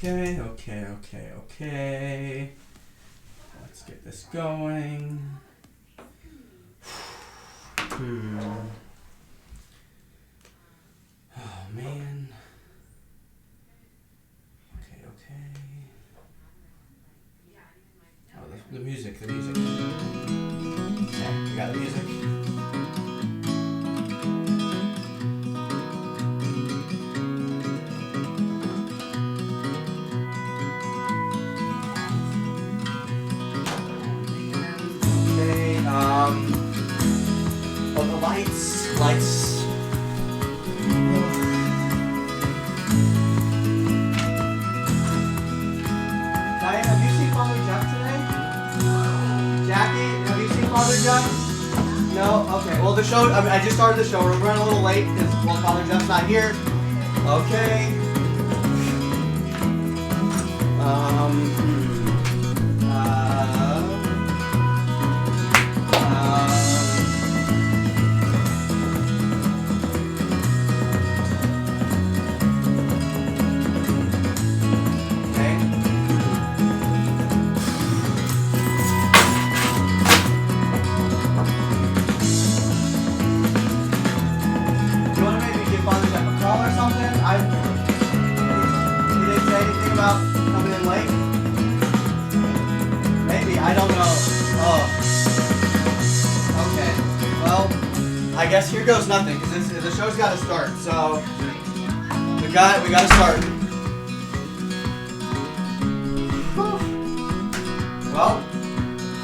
Okay. Let's get this going. Oh, man. Okay. Oh, the music. Okay, we got the music. The lights. Diane, have you seen Father Jeff today? Jackie, have you seen Father Jeff? No? Okay, well the show, I just started the show. We're running a little late because, Father Jeff's not here. Okay. Coming in late? Maybe, I don't know. Oh. Okay. Well, I guess here goes nothing, because the show's got to start, so we got to start. Well,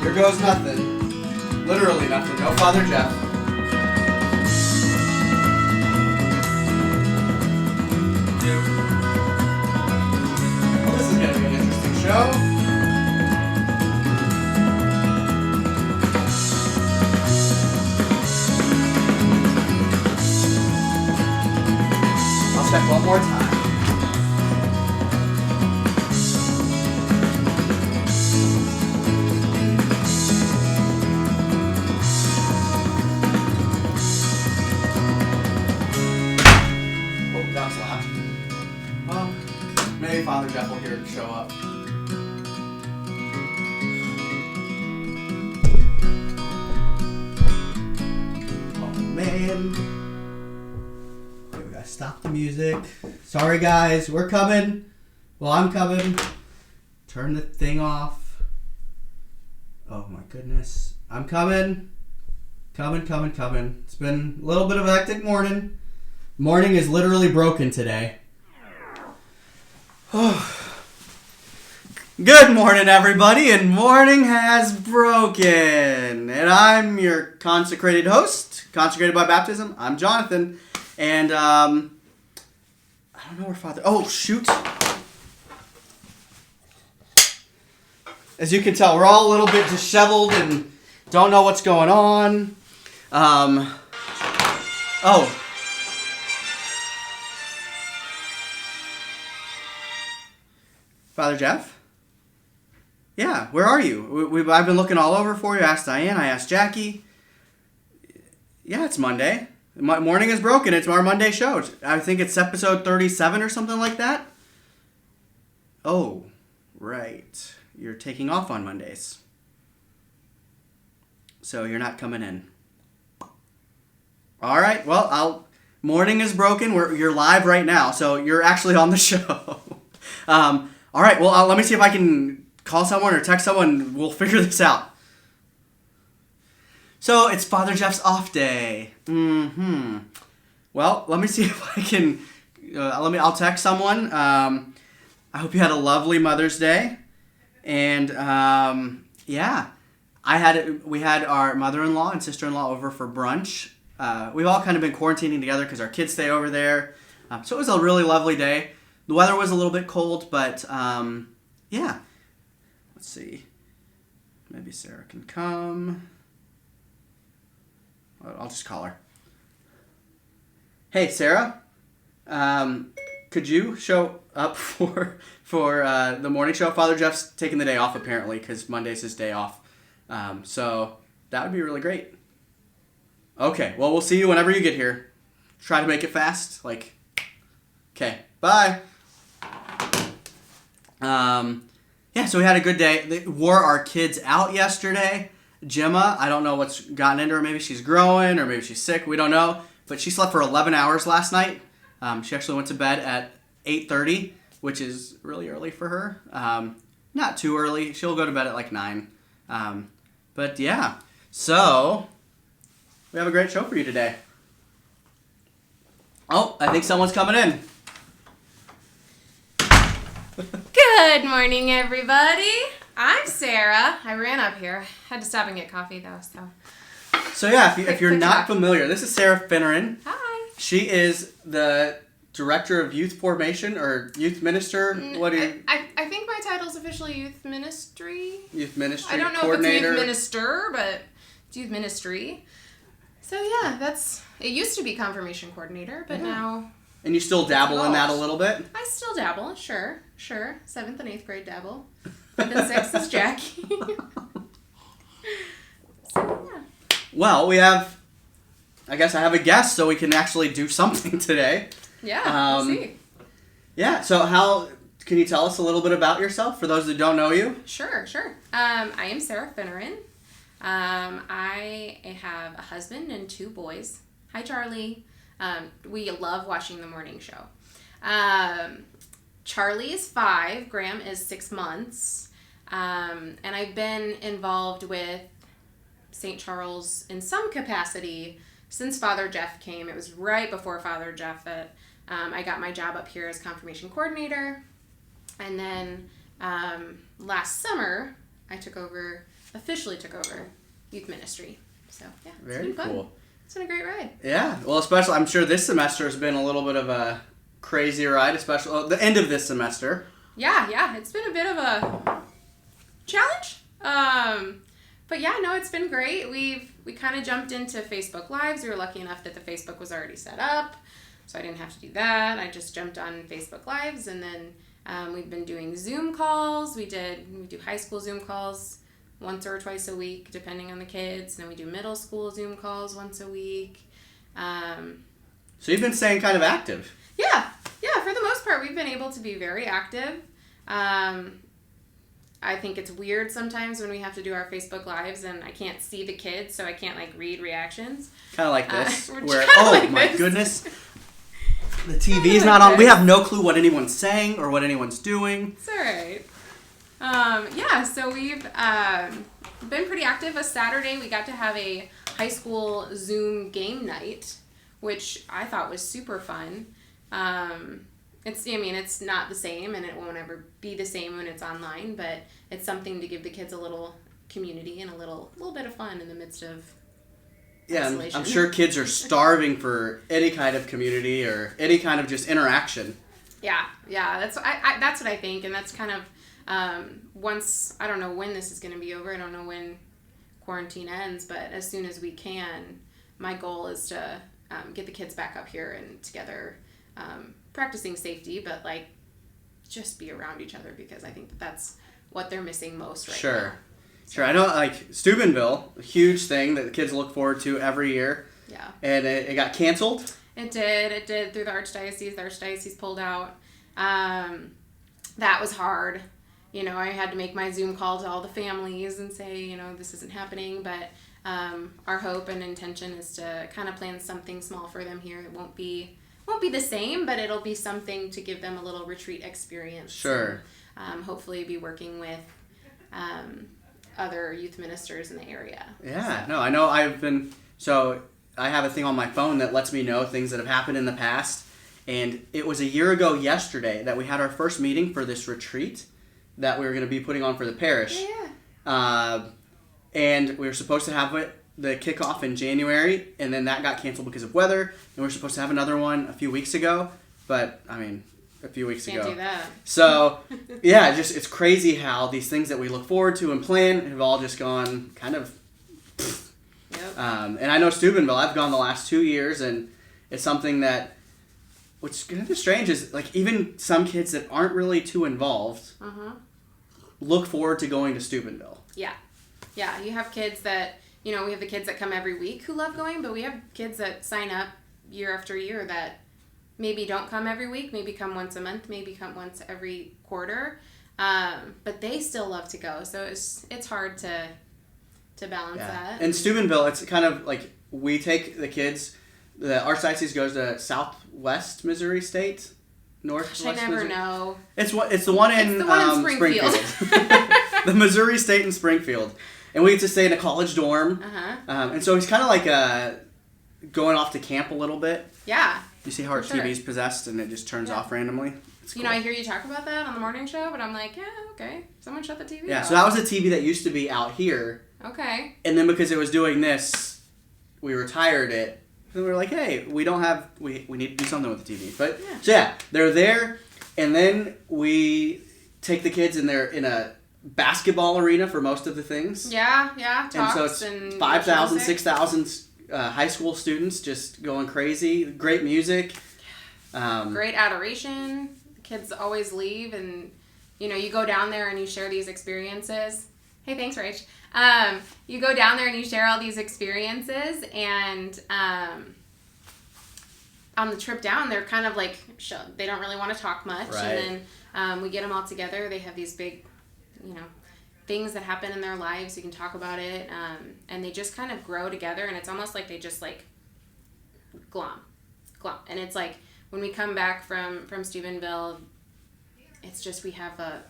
here goes nothing. Literally nothing. No Father Jeff. Show. I'll check one more time. Oh, that was loud. Well, maybe Father Jeff will here show up. Man. Okay, we gotta stop the music. Sorry guys, we're coming. Well, I'm coming. Turn the thing off. Oh my goodness. I'm coming. Coming. It's been a little bit of a hectic morning. Morning is literally broken today. Good morning, everybody, and morning has broken. And I'm your consecrated host, consecrated by baptism. I'm Jonathan, and I don't know where Father. Oh shoot! As you can tell, we're all a little bit disheveled and don't know what's going on. Father Jeff? Yeah, where are you? I've been looking all over for you. I asked Diane, I asked Jackie. Yeah, it's Monday. Morning is broken. It's our Monday show. I think it's episode 37 or something like that. Oh, right. You're taking off on Mondays. So you're not coming in. All right, well, morning is broken. You're live right now, so you're actually on the show. All right, well, let me see if I can call someone or text someone. We'll figure this out. So it's Father Jeff's off day. Well, let me see if I can. I'll text someone. I hope you had a lovely Mother's Day, and yeah, we had our mother-in-law and sister-in-law over for brunch. We've all kind of been quarantining together because our kids stay over there. So it was a really lovely day. The weather was a little bit cold, but yeah. Let's see. Maybe Sarah can come. I'll just call her. Hey, Sarah. Could you show up for the morning show? Father Jeff's taking the day off apparently because Monday's his day off. So that would be really great. Okay. Well, we'll see you whenever you get here. Try to make it fast. Okay. Bye. So we had a good day. They wore our kids out yesterday. Gemma, I don't know what's gotten into her. Maybe she's growing or maybe she's sick. We don't know. But she slept for 11 hours last night. She actually went to bed at 8:30, which is really early for her. Not too early. She'll go to bed at like 9. But yeah. So, we have a great show for you today. Oh, I think someone's coming in. Good morning, everybody. I'm Sarah. I ran up here. Had to stop and get coffee, though, So yeah, if you're not familiar, this is Sarah Finneran. Hi. She is the Director of Youth Formation or Youth Minister. What do you... I think my title's officially Youth Ministry. Youth Ministry I don't know if it's Youth Minister, but it's Youth Ministry. So yeah, it used to be Confirmation Coordinator, but now... And you still dabble in that a little bit? I still dabble, sure. 7th and 8th grade dabble. 5th and 6th is Jackie. So, yeah. Well, I guess I have a guest, so we can actually do something today. Yeah, we'll see. Yeah, so can you tell us a little bit about yourself for those that don't know you? Sure. I am Sarah Finneran. I have a husband and 2 boys. Hi, Charlie. We love watching the morning show. Charlie is 5. Graham is 6 months. And I've been involved with St. Charles in some capacity since Father Jeff came. It was right before Father Jeff that I got my job up here as Confirmation Coordinator. And then last summer, I officially took over Youth Ministry. So, yeah, it's been fun. Cool. It's been a great ride. Yeah, well, especially, I'm sure this semester has been a little bit of a crazy ride, especially the end of this semester. Yeah, it's been a bit of a challenge. But yeah, no, it's been great. We kind of jumped into Facebook Lives. We were lucky enough that the Facebook was already set up, so I didn't have to do that. I just jumped on Facebook Lives, and then we've been doing Zoom calls. We do high school Zoom calls once or twice a week, depending on the kids. And then we do middle school Zoom calls once a week. So you've been staying kind of active. Yeah, for the most part, we've been able to be very active. I think it's weird sometimes when we have to do our Facebook Lives and I can't see the kids, so I can't read reactions. Kind of like this, my goodness, the TV's not on. We have no clue what anyone's saying or what anyone's doing. It's all right. So we've been pretty active. A Saturday, we got to have a high school Zoom game night, which I thought was super fun. It's not the same, and it won't ever be the same when it's online, but it's something to give the kids a little community and a little bit of fun in the midst of isolation. I'm sure kids are starving for any kind of community or any kind of just interaction. Yeah, that's what I think, and that's kind of once, I don't know when this is going to be over. I don't know when quarantine ends, but as soon as we can, my goal is to get the kids back up here and together, practicing safety, but just be around each other, because I think that's what they're missing most right now. Sure. I know, Steubenville, a huge thing that the kids look forward to every year. Yeah. And it got canceled? It did through the Archdiocese. The Archdiocese pulled out. That was hard. I had to make my Zoom call to all the families and say, this isn't happening, but our hope and intention is to kind of plan something small for them here. It won't be the same, but it'll be something to give them a little retreat experience. Sure. And, hopefully be working with other youth ministers in the area. Yeah, no, I know I have a thing on my phone that lets me know things that have happened in the past, and it was a year ago yesterday that we had our first meeting for this retreat that we were going to be putting on for the parish. Yeah. And we were supposed to have the kickoff in January, and then that got canceled because of weather, and we were supposed to have another one a few weeks ago, but, a few weeks ago. Can't do that. So, yeah, it's crazy how these things that we look forward to and plan have all just gone kind of... Yep. And I know Steubenville, I've gone the last 2 years, and it's something that, what's kind of strange is, even some kids that aren't really too involved look forward to going to Steubenville. Yeah. Yeah, you have kids that, we have the kids that come every week who love going, but we have kids that sign up year after year that maybe don't come every week, maybe come once a month, maybe come once every quarter. But they still love to go, so it's hard to balance that. In Steubenville, it's kind of like we take the kids. The Archdiocese goes to Southwest Missouri State, Northwest. Gosh, I never Missouri. know. It's the one in Springfield. The Missouri State in Springfield, and we get to stay in a college dorm. And so it's kind of like going off to camp a little bit. Yeah. You see how our TV's possessed and it just turns off randomly? It's cool. I hear you talk about that on the morning show, but I'm like, yeah, okay. Someone shut the TV off. Yeah, so that was a TV that used to be out here. Okay. And then because it was doing this, we retired it. And we were like, hey, we need to do something with the TV. But, so yeah, they're there. And then we take the kids and they're in a basketball arena for most of the things. Yeah. And so it's 5,000, 6,000 high school students just going crazy. Great music. Great adoration. Kids always leave and, you go down there and you share these experiences. Hey, thanks, Rach. You go down there and you share all these experiences and on the trip down, they're kind of like, they don't really want to talk much. Right. And then we get them all together. They have these big, things that happen in their lives. You can talk about it. And they just kind of grow together and it's almost like they just like glom. And it's like when we come back from Steubenville, it's just we have a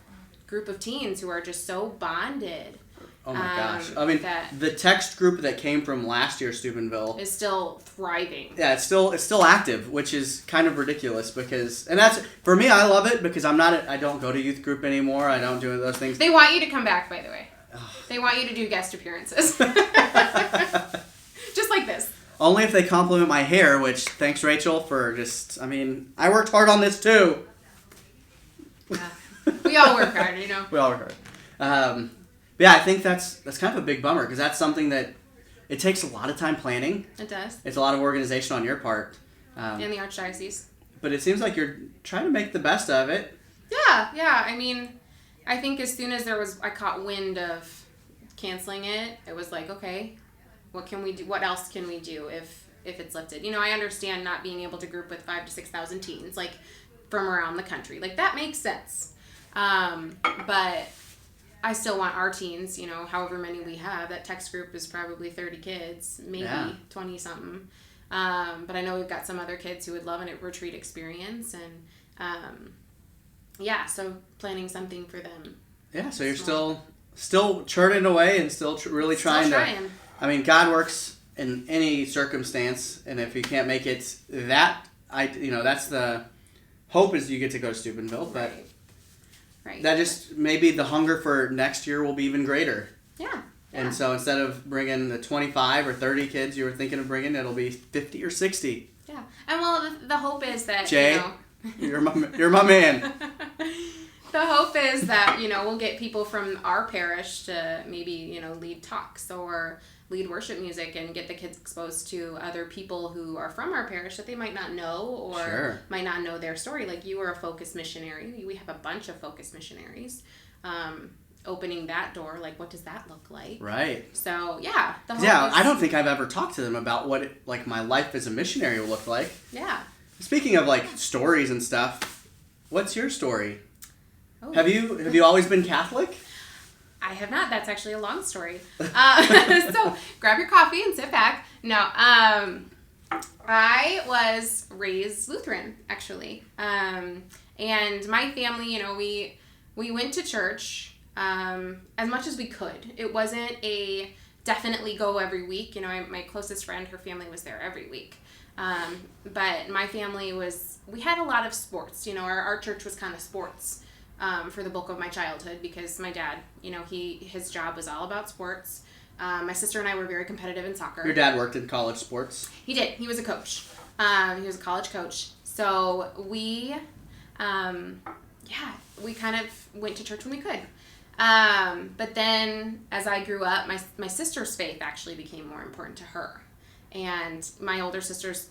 group of teens who are just so bonded. Oh my gosh. I mean, the text group that came from last year, Steubenville, is still thriving. Yeah, it's still active, which is kind of ridiculous and that's, for me, I love it because I don't go to youth group anymore. I don't do those things. They want you to come back, by the way. They want you to do guest appearances. Just like this. Only if they compliment my hair, which, thanks, Rachel, for I worked hard on this too. Yeah. We all work hard, We all work hard. But yeah, I think that's kind of a big bummer because that's something that it takes a lot of time planning. It does. It's a lot of organization on your part. In the Archdiocese. But it seems like you're trying to make the best of it. Yeah. I mean, I think as soon as I caught wind of canceling it, it was like, okay, what can we do? What else can we do if it's lifted? I understand not being able to group with 5,000 to 6,000 teens, like from around the country. Like that makes sense. But I still want our teens, however many we have. That text group is probably 30 kids, maybe 20-something. But I know we've got some other kids who would love a retreat experience. And, so planning something for them. Yeah, so you're still churning away and still really trying to... I mean, God works in any circumstance. And if you can't make it that's the hope is you get to go to Steubenville. But... Right. That just, maybe the hunger for next year will be even greater. Yeah. And so instead of bringing the 25 or 30 kids you were thinking of bringing, it'll be 50 or 60. Yeah. And the hope is that, Jay, you're my man. The hope is that, we'll get people from our parish to maybe, lead talks or lead worship music and get the kids exposed to other people who are from our parish that they might not know or might not know their story. Like you were a focus missionary. We have a bunch of focus missionaries. Opening that door, like what does that look like? Right. So, yeah. I don't think I've ever talked to them about what my life as a missionary will look like. Yeah. Speaking of stories and stuff, what's your story? Oh. Have you always been Catholic? I have not. That's actually a long story. So grab your coffee and sit back. No, I was raised Lutheran, actually. And my family, we went to church as much as we could. It wasn't a definitely go every week. My closest friend, her family was there every week. But my family we had a lot of sports. Our church was kind of sports. For the bulk of my childhood because my dad, his job was all about sports. My sister and I were very competitive in soccer. Your dad worked in college sports? He did. He was a coach. He was a college coach. So we kind of went to church when we could. But then as I grew up, my sister's faith actually became more important to her. And my older sister's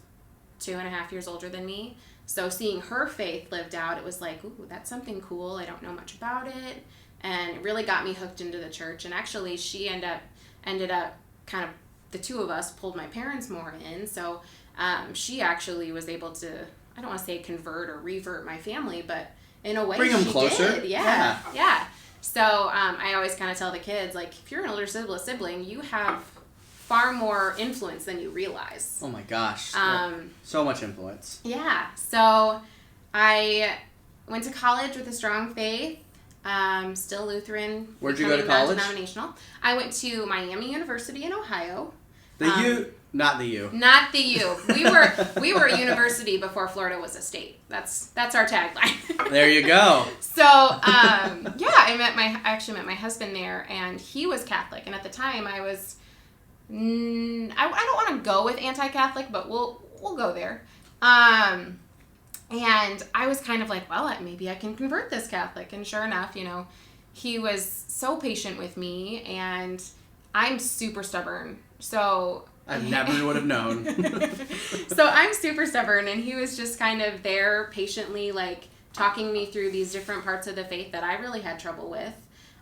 2.5 years older than me. So seeing her faith lived out, it was like, ooh, that's something cool. I don't know much about it. And it really got me hooked into the church. And actually, she ended up kind of, the two of us pulled my parents more in. So she actually was able to, I don't want to say convert or revert my family, but in a way, bring them she closer. did. Yeah. So I always kind of tell the kids, like, if you're an older sibling, you have far more influence than you realize. Oh my gosh. So much influence. Yeah. So I went to college with a strong faith. Still Lutheran. Where'd you go to college? Non-denominational. I went to Miami University in Ohio. Not the U. Not the U. We were a university before Florida was a state. That's our tagline. There you go. So I actually met my husband there, and he was Catholic. And at the time, I was I don't want to go with anti-Catholic, but we'll go there. And I was kind of like, well, maybe I can convert this Catholic. And sure enough, he was so patient with me, and I'm super stubborn. So I never would have known. So I'm super stubborn, and he was just kind of there patiently, like, talking me through these different parts of the faith that I really had trouble with.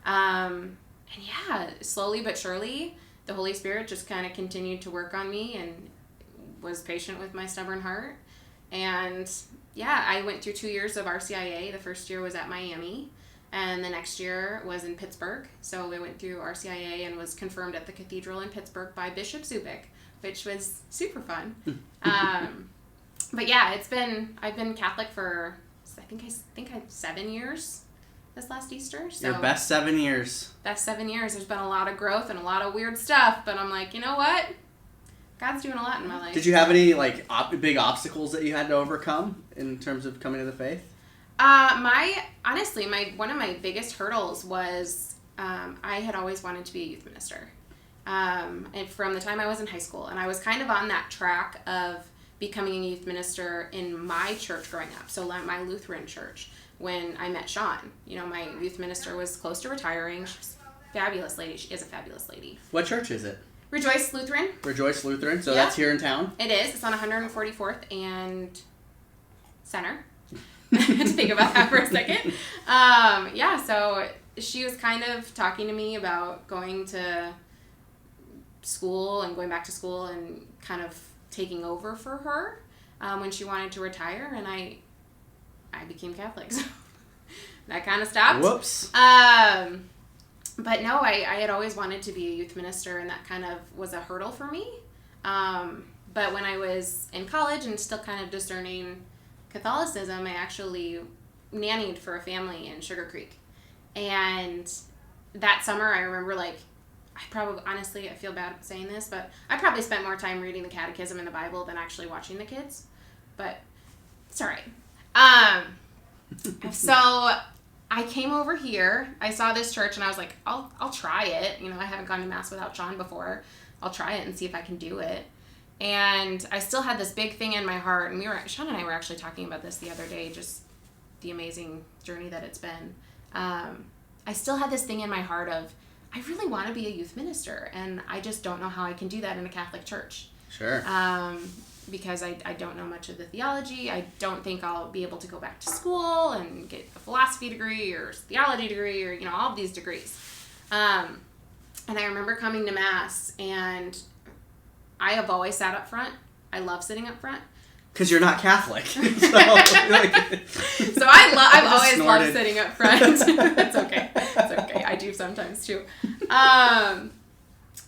And yeah, slowly but surely, the Holy Spirit just kind of continued to work on me and was patient with my stubborn heart. And yeah, I went through 2 years of RCIA. The first year was at Miami, and the next year was in Pittsburgh. So I went through RCIA and was confirmed at the cathedral in Pittsburgh by Bishop Zubik, which was super fun. But yeah, I've been Catholic for, I think 7 years this last Easter. So your best 7 years. Best 7 years. There's been a lot of growth and a lot of weird stuff, but I'm like, you know what? God's doing a lot in my life. Did you have any big obstacles that you had to overcome in terms of coming to the faith? One of my biggest hurdles was I had always wanted to be a youth minister. And from the time I was in high school, and I was kind of on that track of becoming a youth minister in my church growing up, so my Lutheran church, when I met Sean. My youth minister was close to retiring. She's a fabulous lady. She is a fabulous lady. What church is it? Rejoice Lutheran. Rejoice Lutheran. So that's here in town? It is. It's on 144th and Center. I had to think about that for a second. So she was kind of talking to me about going to school and going back to school and kind of taking over for her when she wanted to retire, and I became Catholic. So that kind of stopped. Whoops. But no, I had always wanted to be a youth minister, and that kind of was a hurdle for me. But when I was in college and still kind of discerning Catholicism, I actually nannied for a family in Sugar Creek. And that summer, I remember, honestly, I feel bad saying this, but I probably spent more time reading the catechism and the Bible than actually watching the kids. But it's all right. So I came over here. I saw this church, and I was like, I'll try it. I haven't gone to Mass without Sean before. I'll try it and see if I can do it. And I still had this big thing in my heart, and Sean and I were actually talking about this the other day, just the amazing journey that it's been. I still had this thing in my heart of, I really want to be a youth minister, and I just don't know how I can do that in a Catholic church. Sure. Because I don't know much of the theology. I don't think I'll be able to go back to school and get a philosophy degree or theology degree or, all of these degrees. And I remember coming to Mass, and I have always sat up front. I love sitting up front. Because you're not Catholic. So I've always loved sitting up front. It's okay. I do sometimes too.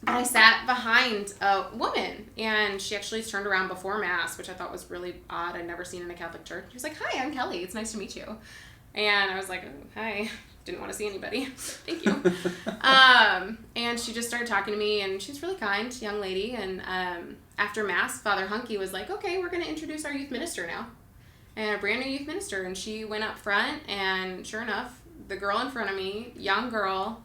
But I sat behind a woman, and she actually turned around before Mass, which I thought was really odd. I'd never seen in a Catholic church. She was like, "Hi, I'm Kelly. It's nice to meet you." And I was like, "Oh, hi." Didn't want to see anybody. Thank you. And she just started talking to me, and she's really kind, young lady. And after Mass, Father Hunky was like, "Okay, we're going to introduce our youth minister now." And a brand new youth minister. And she went up front, and sure enough, the girl in front of me, young girl,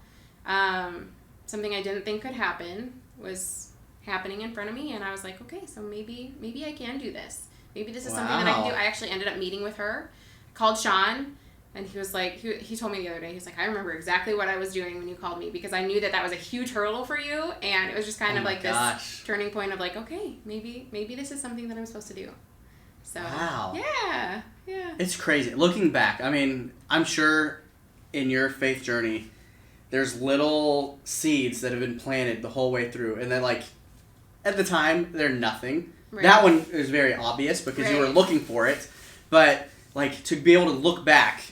something I didn't think could happen was happening in front of me, and I was like, okay, so maybe I can do this. Maybe this is something that I can do. I actually ended up meeting with her, called Sean, and he was like, he told me the other day, he's like, I remember exactly what I was doing when you called me, because I knew that was a huge hurdle for you, and it was just kind of like this turning point of like, okay, maybe this is something that I'm supposed to do. So, wow. Yeah. It's crazy. Looking back, I mean, I'm sure in your faith journey, there's little seeds that have been planted the whole way through. And then, at the time, they're nothing. Right. That one is very obvious because you were looking for it. But, to be able to look back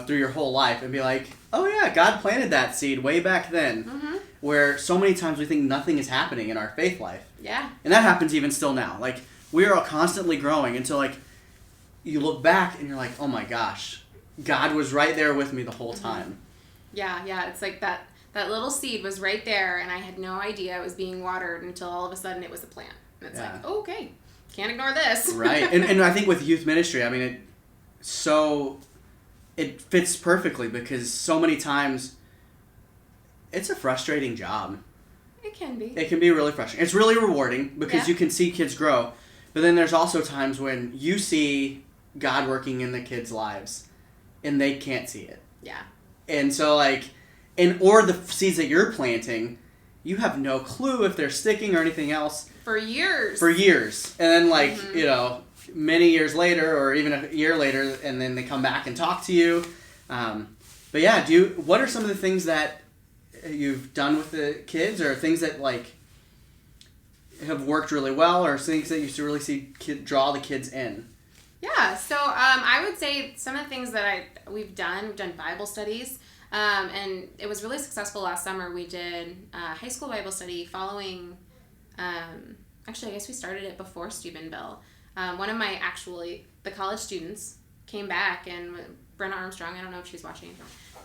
through your whole life and be like, oh yeah, God planted that seed way back then. Mm-hmm. Where so many times we think nothing is happening in our faith life. Yeah. And that happens even still now. Like, we are constantly growing until, like, you look back and you're like, oh my gosh, God was right there with me the whole time. Yeah. It's like that little seed was right there, and I had no idea it was being watered until all of a sudden it was a plant. And it's like, oh, okay, can't ignore this. Right. And I think with youth ministry, I mean, it fits perfectly because so many times it's a frustrating job. It can be. It can be really frustrating. It's really rewarding because you can see kids grow. But then there's also times when you see God working in the kids' lives and they can't see it. Yeah. And so, like, or the seeds that you're planting, you have no clue if they're sticking or anything else. For years. And then, like, many years later or even a year later, and then they come back and talk to you. But yeah, what are some of the things that you've done with the kids, or things that, like, have worked really well, or things that you really see draw the kids in? Yeah, so I would say some of the things that we've done Bible studies, and it was really successful last summer. We did a high school Bible study following, actually I guess we started it before Steubenville. One of the college students came back, and Brenna Armstrong, I don't know if she's watching.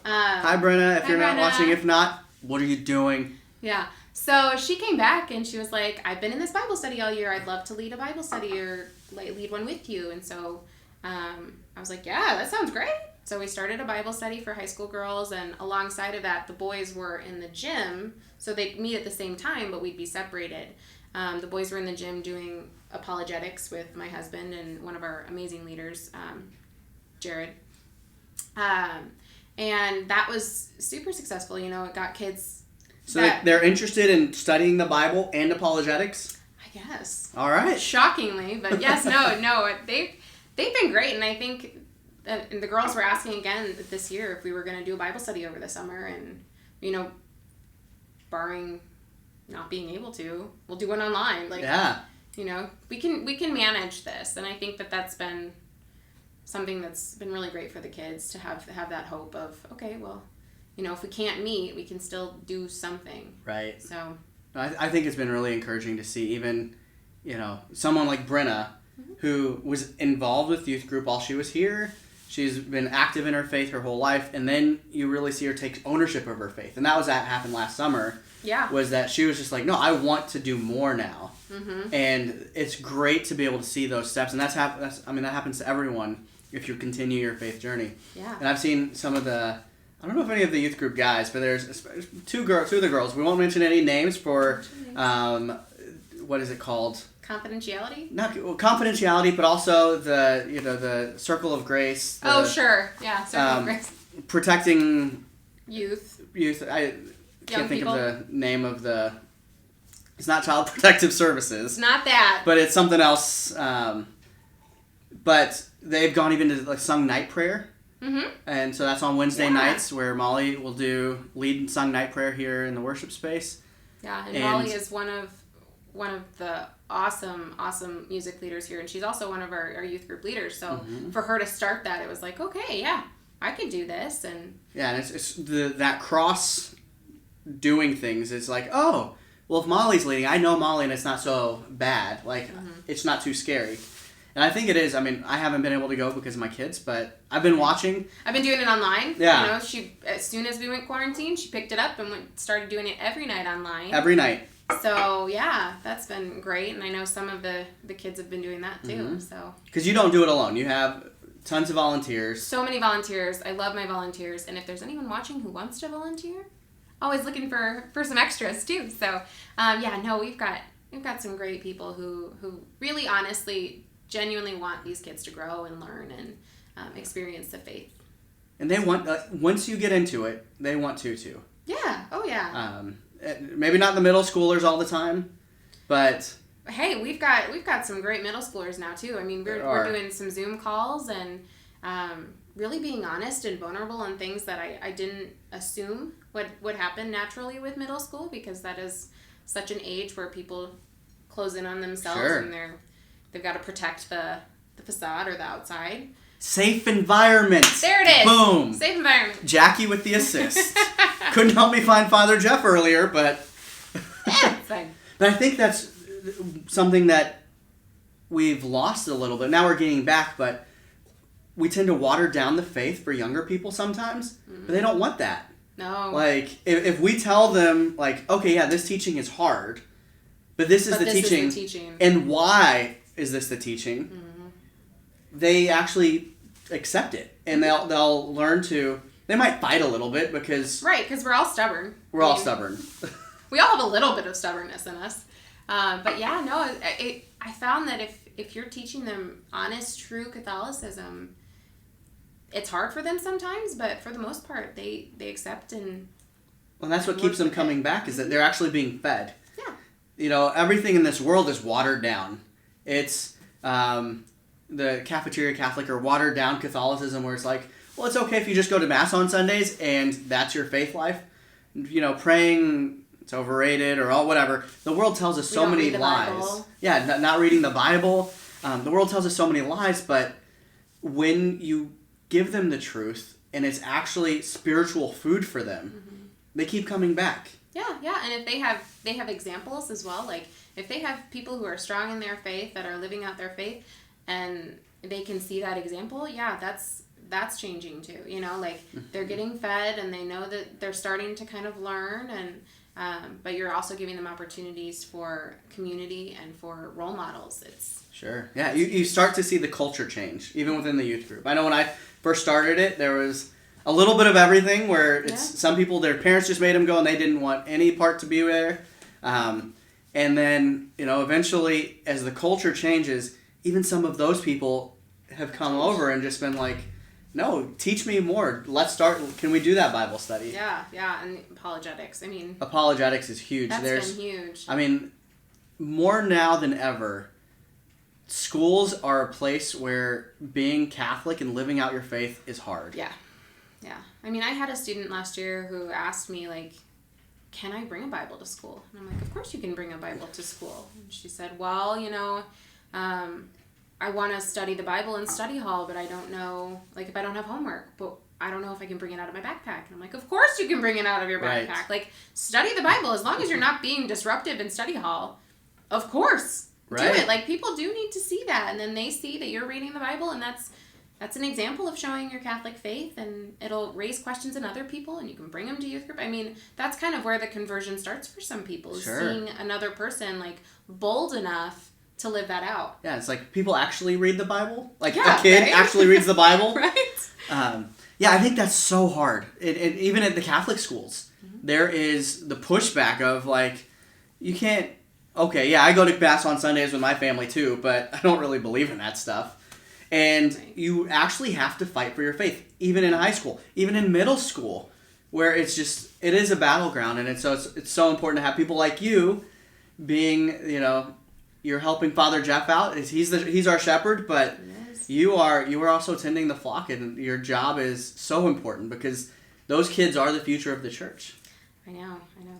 Hi Brenna, if you're not watching. If not, what are you doing? Yeah. So she came back and she was like, I've been in this Bible study all year. I'd love to lead a Bible study or lead one with you. And so I was like, yeah, that sounds great. So we started a Bible study for high school girls, and alongside of that, the boys were in the gym. So they'd meet at the same time, but we'd be separated. The boys were in the gym doing apologetics with my husband and one of our amazing leaders, Jared. And that was super successful. It got kids. So they're interested in studying the Bible and apologetics? I guess. All right. Shockingly, but yes, no, they've been great, and I think and the girls were asking again this year if we were going to do a Bible study over the summer, and barring not being able to, we'll do one online. Like, we can manage this, and I think that's been something that's been really great for the kids to have that hope of, okay, well, if we can't meet, we can still do something. Right. So I think it's been really encouraging to see even, someone like Brenna, who was involved with youth group while she was here. She's been active in her faith her whole life, and then you really see her take ownership of her faith. And that happened last summer. Yeah. Was that she was just like, no, I want to do more now. Mm-hmm. And it's great to be able to see those steps. And that happens to everyone if you continue your faith journey. Yeah. And I've seen some of the, I don't know if any of the youth group guys, but there's two of the girls. We won't mention any names for, what is it called? Confidentiality? Confidentiality, but also the Circle of Grace. Sure. Yeah, Circle of Grace. Protecting youth. I can't think people. of the name of the... It's not Child Protective Services. It's not that. But it's something else. But they've gone even to sung night prayer. Mm-hmm. And so that's on Wednesday nights, where Molly will lead sung night prayer here in the worship space. Yeah, and Molly is one of the awesome music leaders here, and she's also one of our youth group leaders. So for her to start that, it was like, okay, yeah, I could do this. And it's that cross doing things. It's like, oh, well, if Molly's leading, I know Molly, and it's not so bad. Like, it's not too scary. And I think it is. I mean, I haven't been able to go because of my kids, but I've been watching. I've been doing it online. Yeah. She, as soon as we went quarantine, she picked it up and started doing it every night online. Every night. So, yeah, that's been great. And I know some of the kids have been doing that, too. So. Because you don't do it alone. You have tons of volunteers. So many volunteers. I love my volunteers. And if there's anyone watching who wants to volunteer, always looking for some extras, too. So, we've got some great people who really honestly genuinely want these kids to grow and learn and experience the faith. And they want, once you get into it, they want to too. Yeah. Oh yeah. Maybe not the middle schoolers all the time, but hey, we've got some great middle schoolers now too. I mean, we're doing some Zoom calls and really being honest and vulnerable on things that I didn't assume would happen naturally with middle school, because that is such an age where people close in on themselves. Sure. And they've got to protect the facade or the outside. Safe environment. There it is. Boom. Safe environment. Jackie with the assist. Couldn't help me find Father Jeff earlier, but... It's fine. But I think that's something that we've lost a little bit. Now we're getting back, but we tend to water down the faith for younger people sometimes, but they don't want that. No. Like, if we tell them, like, okay, yeah, this teaching is hard, but this is the teaching. And why is this the teaching? Mm-hmm. They actually accept it, and they'll learn to... They might fight a little bit because... Right, because we're all stubborn. We're all stubborn. We all have a little bit of stubbornness in us. But yeah, no, I found that if you're teaching them honest, true Catholicism, it's hard for them sometimes, but for the most part, they accept and... Well, that's what keeps them coming back, is that they're actually being fed. Yeah. You know, everything in this world is watered down. It's the cafeteria Catholic or watered down Catholicism, where it's like, well, it's okay if you just go to Mass on Sundays and that's your faith life. You know, praying... It's overrated or all whatever. The world tells us so many lies. Bible. Yeah, not reading the Bible. The world tells us so many lies, but when you give them the truth and it's actually spiritual food for them, they keep coming back. Yeah, and if they have examples as well, like if they have people who are strong in their faith that are living out their faith and they can see that example, yeah, that's changing too. You know, like they're getting fed and they know that they're starting to kind of learn and but you're also giving them opportunities for community and for role models. Sure. Yeah, you start to see the culture change, even within the youth group. I know when I first started it, there was a little bit of everything where some people, their parents just made them go and they didn't want any part to be there. And then, you know, eventually as the culture changes, even some of those people have come over and just been like, no, teach me more. Let's start. Can we do that Bible study? Yeah, and apologetics. I mean... Apologetics is huge. That's been huge. I mean, more now than ever, schools are a place where being Catholic and living out your faith is hard. Yeah. I mean, I had a student last year who asked me, like, can I bring a Bible to school? And I'm like, of course you can bring a Bible to school. And she said, well, you know... I want to study the Bible in study hall, but I don't know, like, if I don't have homework, but I don't know if I can bring it out of my backpack. And I'm like, of course you can bring it out of your backpack. Right. Like, study the Bible as long as you're not being disruptive in study hall. Of course. Right. Do it. Like, people do need to see that. And then they see that you're reading the Bible, and that's an example of showing your Catholic faith, and it'll raise questions in other people, and you can bring them to youth group. I mean, that's kind of where the conversion starts for some people, is seeing another person, like, bold enough to live that out. Yeah, it's like people actually read the Bible. Like a kid actually reads the Bible. Right. Yeah, I think that's so hard. Even at the Catholic schools, there is the pushback of like, you can't. Okay, yeah, I go to Mass on Sundays with my family too, but I don't really believe in that stuff. And you actually have to fight for your faith, even in high school, even in middle school, where it is a battleground, and it's so important to have people like you being, you know. You're helping Father Jeff out. He's our shepherd, but you are also tending the flock, and your job is so important because those kids are the future of the church. I know.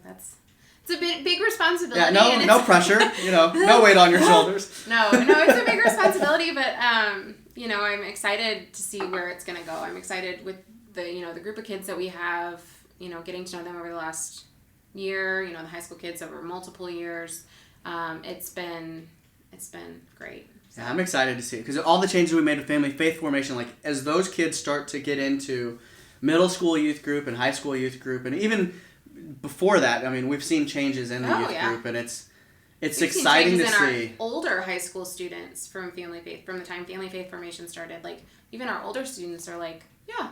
It's a big responsibility. Yeah, no pressure. You know, no weight on your shoulders. No, it's a big responsibility, but you know, I'm excited to see where it's gonna go. I'm excited with the group of kids that we have. You know, getting to know them over the last year. You know, the high school kids over multiple years. It's been great. So. Yeah, I'm excited to see it because all the changes we made with family faith formation, like as those kids start to get into middle school youth group and high school youth group, and even before that, I mean, we've seen changes in the youth group, and it's exciting to see. Our older high school students from family faith, from the time family faith formation started, like even our older students are like, yeah,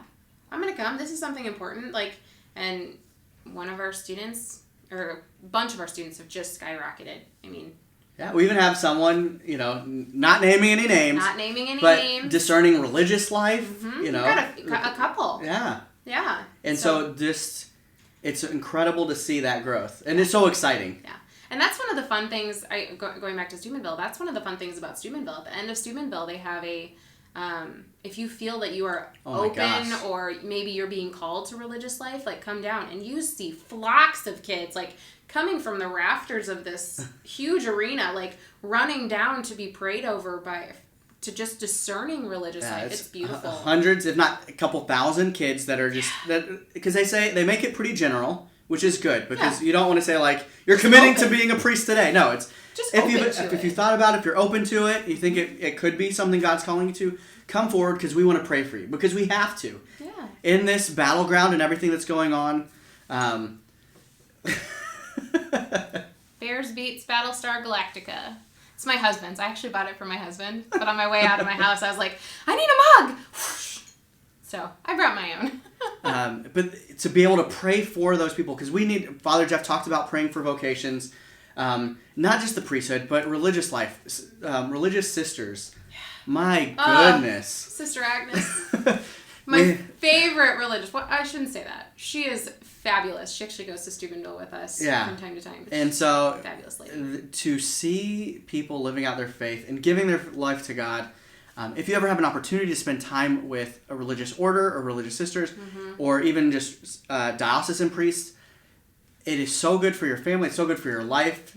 I'm gonna come. This is something important. Like, and one of our students. Or a bunch of our students have just skyrocketed. I mean... Yeah, we even have someone, you know, not naming any names. But discerning religious life, you know. We've got a couple. Yeah. And so it's incredible to see that growth. And it's so exciting. Yeah. And that's one of the fun things, going back to Steubenville, that's one of the fun things about Steubenville. At the end of Steubenville, they have a... if you feel that you are open or maybe you're being called to religious life, like come down and you see flocks of kids like coming from the rafters of this huge arena, like running down to be prayed over by to just discerning religious life. It's beautiful. Hundreds, if not a couple thousand kids that are just, that because they make it pretty general, which is good, because you don't want to say, like, you're committing to being a priest today. No, it's, just if you thought about it, if you're open to it, you think it could be something God's calling you to, come forward, because we want to pray for you, because we have to. Yeah. In this battleground and everything that's going on. Bears beats Battlestar Galactica. It's my husband's. I actually bought it for my husband, but on my way out of my house, I was like, I need a mug! So I brought my own. But to be able to pray for those people, because we need, Father Jeff talked about praying for vocations, not just the priesthood, but religious life, religious sisters. My goodness. Sister Agnes. My favorite religious, well, I shouldn't say that. She is fabulous. She actually goes to Steubenville with us from time to time. And so, fabulous lady. To see people living out their faith and giving their life to God, if you ever have an opportunity to spend time with a religious order or religious sisters, or even just diocesan priests, it is so good for your family. It's so good for your life.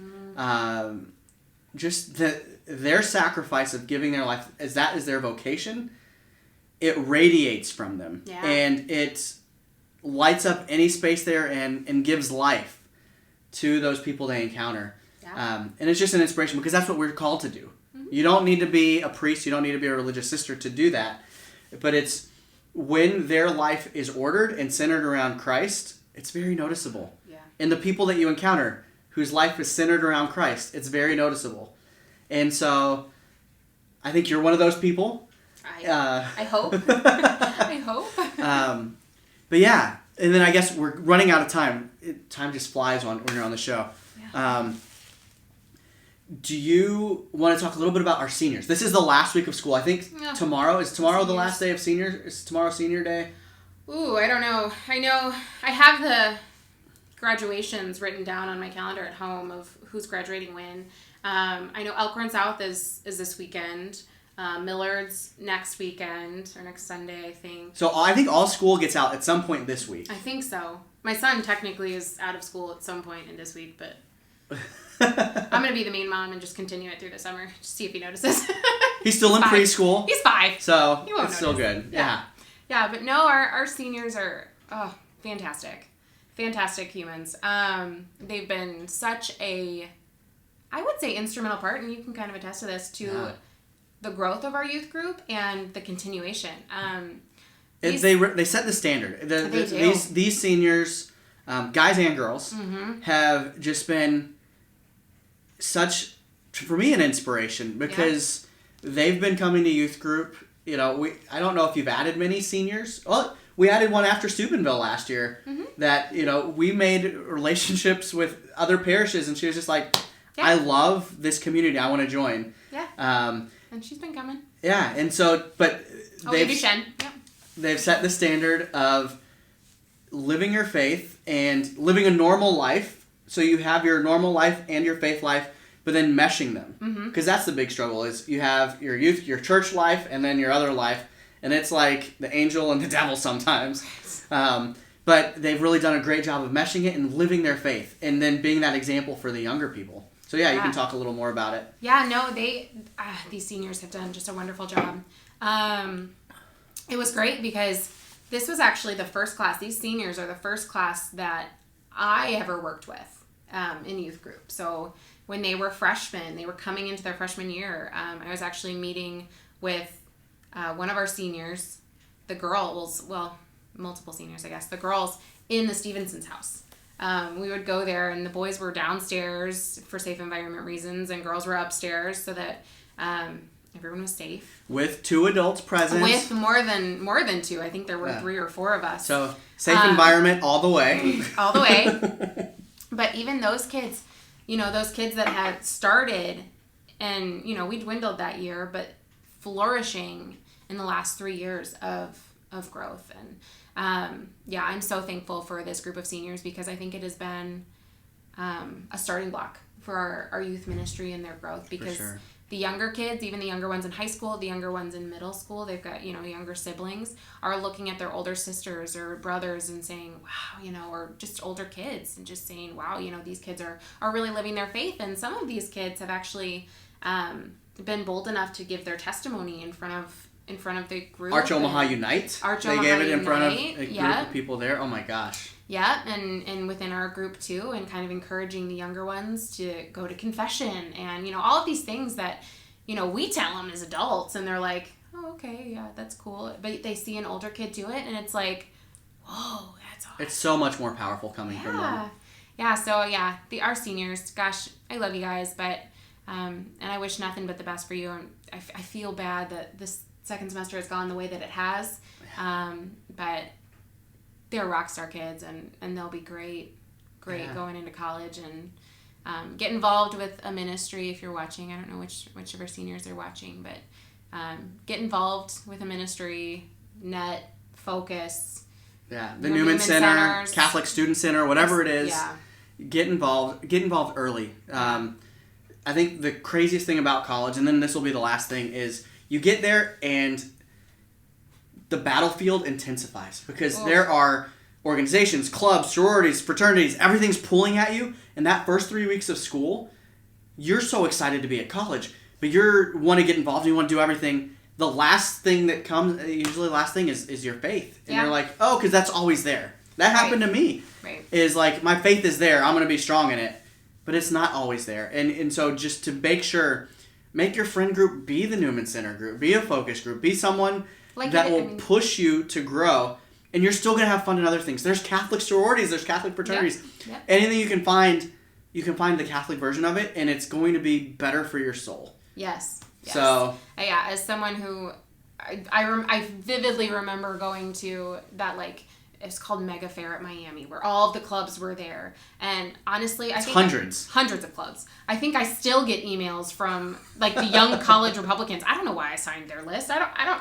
Just their sacrifice of giving their life, as that is their vocation, it radiates from them. Yeah. And it lights up any space there and gives life to those people they encounter. Yeah. And it's just an inspiration, because that's what we're called to do. You don't need to be a priest. You don't need to be a religious sister to do that. But it's when their life is ordered and centered around Christ, it's very noticeable. Yeah. And the people that you encounter whose life is centered around Christ, it's very noticeable. And so I think you're one of those people. I hope. I hope. But yeah, and then I guess we're running out of time. Time just flies when you're on the show. Yeah. Do you want to talk a little bit about our seniors? This is the last week of school. I think tomorrow the last day of seniors? Is tomorrow senior day? Ooh, I don't know. I know I have the graduations written down on my calendar at home of who's graduating when. I know Elkhorn South is this weekend. Millard's next weekend, or next Sunday, I think. So I think all school gets out at some point this week. I think so. My son technically is out of school at some point in this week, but I'm going to be the mean mom and just continue it through the summer. Just see if he notices. He's still in preschool. He's 5. So he won't it's still good. Yeah. Yeah, but no, our seniors are fantastic. Fantastic humans. They've been such a, I would say, instrumental part, and you can kind of attest to this, to the growth of our youth group and the continuation. They set the standard. These seniors, guys and girls, have just been such, for me, an inspiration, because they've been coming to youth group. You know, I don't know if you've added many seniors. Well, we added one after Steubenville last year. That, you know, we made relationships with other parishes, and she was just like, I love this community. I want to join. Yeah. And she's been coming. Yeah, and so, but they've set the standard of living your faith and living a normal life. So you have your normal life and your faith life, but then meshing them. Because that's the big struggle, is you have your youth, your church life, and then your other life. And it's like the angel and the devil sometimes. But they've really done a great job of meshing it and living their faith, and then being that example for the younger people. So you can talk a little more about it. Yeah, no, these seniors have done just a wonderful job. It was great because this was actually the first class. These seniors are the first class that I ever worked with in youth group. So when they were freshmen, they were coming into their freshman year. I was actually meeting with one of our seniors, the girls, well, multiple seniors, I guess, the girls in the Stevenson's house. We would go there, and the boys were downstairs for safe environment reasons, and girls were upstairs so that everyone was safe. With 2 adults present. With more than 2. I think there were 3 or 4 of us. So safe environment all the way. All the way. But even those kids, those kids that had started, and we dwindled that year, but flourishing in the last 3 years of growth. And I'm so thankful for this group of seniors, because I think it has been a starting block for our youth ministry and their growth, because the younger kids, even the younger ones in high school, the younger ones in middle school, they've got, younger siblings, are looking at their older sisters or brothers and saying, wow, or just older kids, and just saying, wow, these kids are really living their faith. And some of these kids have actually been bold enough to give their testimony in front of the group. Arch Omaha Unite. They gave it in front of a group of people there. Oh my gosh. Yeah, and within our group too, and kind of encouraging the younger ones to go to confession and, all of these things that, we tell them as adults, and they're like, oh, okay, yeah, that's cool. But they see an older kid do it, and it's like, whoa, that's awesome. It's so much more powerful coming from them. Yeah, so yeah, our seniors, gosh, I love you guys, but, and I wish nothing but the best for you. And I feel bad that this second semester has gone the way that it has, but they're rock star kids, and they'll be great going into college, and get involved with a ministry if you're watching. I don't know which of our seniors are watching, but get involved with a ministry, net, focus. Yeah, the Newman Center, Centers. Catholic Student Center, whatever it is. Yeah. Get involved early. I think the craziest thing about college, and then this will be the last thing, is you get there and the battlefield intensifies because there are organizations, clubs, sororities, fraternities, everything's pulling at you. And that first 3 weeks of school, you're so excited to be at college, but you want to get involved and you want to do everything. The last thing that comes, usually the last thing is your faith. And you're like, oh, because that's always there. That happened to me. Right. Is like, my faith is there. I'm going to be strong in it. But it's not always there. And so just to make your friend group be the Newman Center group. Be a focus group. Be someone that will push you to grow. And you're still going to have fun in other things. There's Catholic sororities. There's Catholic fraternities. Yep. Anything you can find the Catholic version of it. And it's going to be better for your soul. Yes. So. Yeah, as someone who, I vividly remember going to that, it's called Mega Fair at Miami, where all of the clubs were there. And honestly, I think hundreds of clubs. I think I still get emails from the young college Republicans. I don't know why I signed their list. I don't know.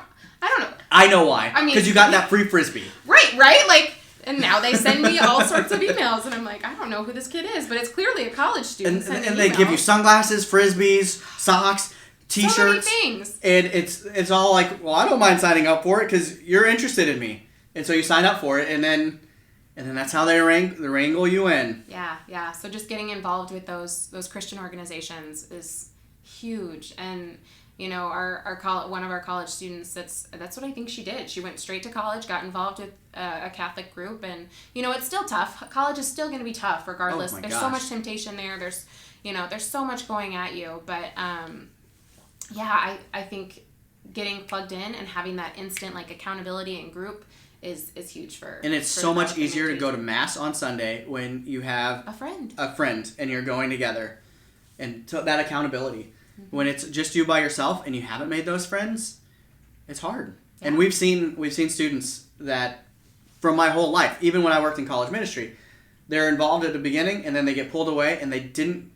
I know why. I mean, because you got that free Frisbee. Right? And now they send me all sorts of emails, and I'm like, I don't know who this kid is, but it's clearly a college student. And they give you sunglasses, Frisbees, socks, T-shirts. So many things. And it's all like, well, I don't mind signing up for it because you're interested in me. And so you sign up for it, and then that's how they wrangle you in. Yeah. So just getting involved with those Christian organizations is huge. And one of our college students, that's what I think she did. She went straight to college, got involved with a Catholic group, and it's still tough. College is still going to be tough, regardless. Oh my There's gosh. so much temptation there. There's so much going at you, but I think getting plugged in and having that instant accountability and group is huge for. And it's so much easier to go to Mass on Sunday when you have a friend and you're going together, and so that accountability. Mm-hmm. When it's just you by yourself and you haven't made those friends, it's hard. Yeah. And we've seen students that from my whole life, even when I worked in college ministry, they're involved at the beginning and then they get pulled away and they didn't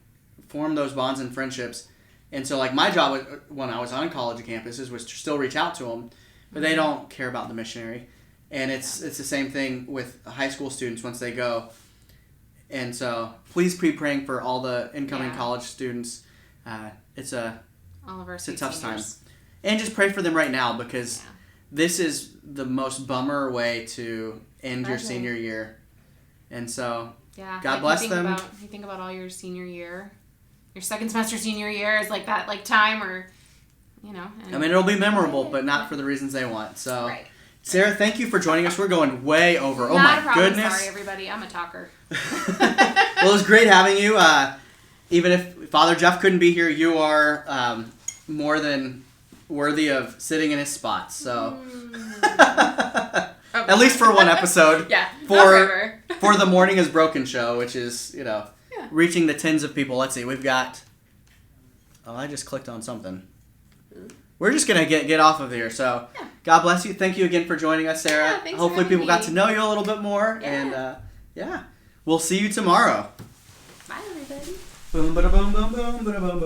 form those bonds and friendships. And so my job when I was on college campuses was to still reach out to them, but they don't care about the missionary. And it's the same thing with high school students once they go. And so please be praying for all the incoming college students. It's a tough time. And just pray for them right now because this is the most bummer way to end your senior year. And so God bless them. You think about all your senior year, your second semester senior year is that time or, And it'll be memorable, but not for the reasons they want. So, Sarah, thank you for joining us. We're going way over. Not oh my goodness. Sorry, everybody. I'm a talker. Well, it was great having you. Even if Father Jeff couldn't be here, you are more than worthy of sitting in his spot. So, at least for one episode. For the Morning is Broken show, which is reaching the tens of people. Let's see, we've got. Oh, I just clicked on something. We're just gonna get off of here. So, God bless you. Thank you again for joining us, Sarah. Hopefully, people got to know you a little bit more. And we'll see you tomorrow. Bye, everybody. Boom, ba-da, boom, boom, boom, ba-da, boom, boom.